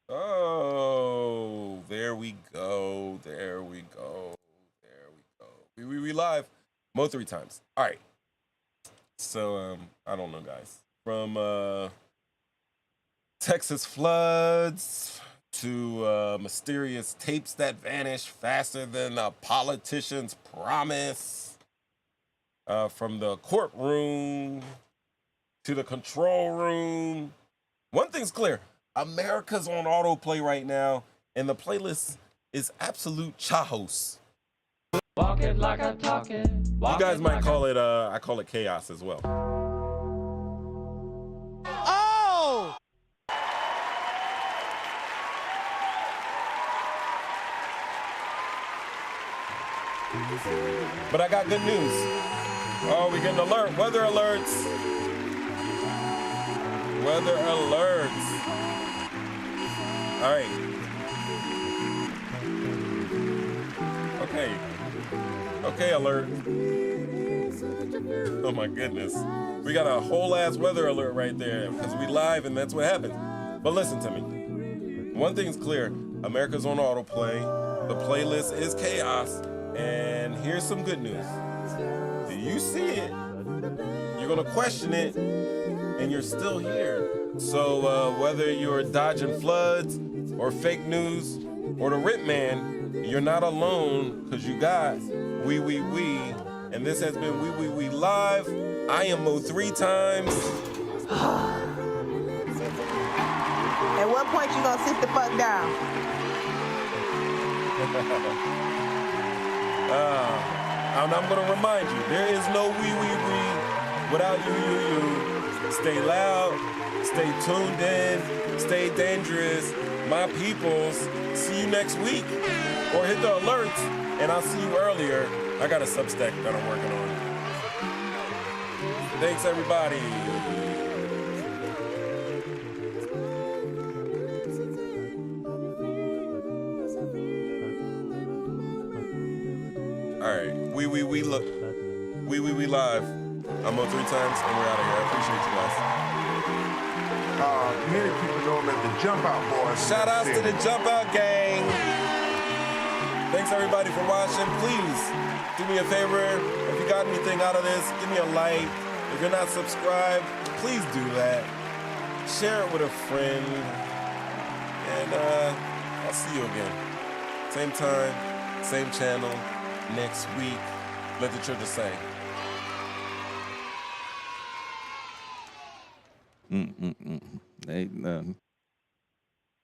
Oh, there we go. There we go. There we go. We live. Mo 3 times. All right. So I don't know, guys. From Texas floods to mysterious tapes that vanish faster than a politician's promise, from the courtroom to the control room. One thing's clear. America's on autoplay right now, and the playlist is absolute chahos. Walk it like I talk it. You guys might call it, I call it chaos as well. Oh! But I got good news. Oh, we getting alert. Weather alerts. Weather alerts. All right. Okay, alert. Oh my goodness. We got a whole ass weather alert right there because we live and that's what happens. But listen to me. One thing's clear. America's on autoplay. The playlist is chaos. And here's some good news. Do you see it? You're gonna question it, and you're still here. So whether you're dodging floods or fake news or the rent man, you're not alone because you got we. And this has been We Live. I am Mo 3 times. At what point you gonna sit the fuck down? And I'm gonna remind you, there is no we without you. Stay loud, stay tuned in, stay dangerous, my peoples. See you next week, or hit the alerts, and I'll see you earlier. I got a Substack that I'm working on. Thanks, everybody. All right, we live. I'm Mo 3 times, and we're out of here. I appreciate you guys. Many people know him as the Jump Out Boys. Shout outs to the Jump Out Gang. Thanks everybody for watching. Please do me a favor. If you got anything out of this, give me a like. If you're not subscribed, please do that. Share it with a friend. And I'll see you again. Same time, same channel, next week. Let the church say. Ain't nothing.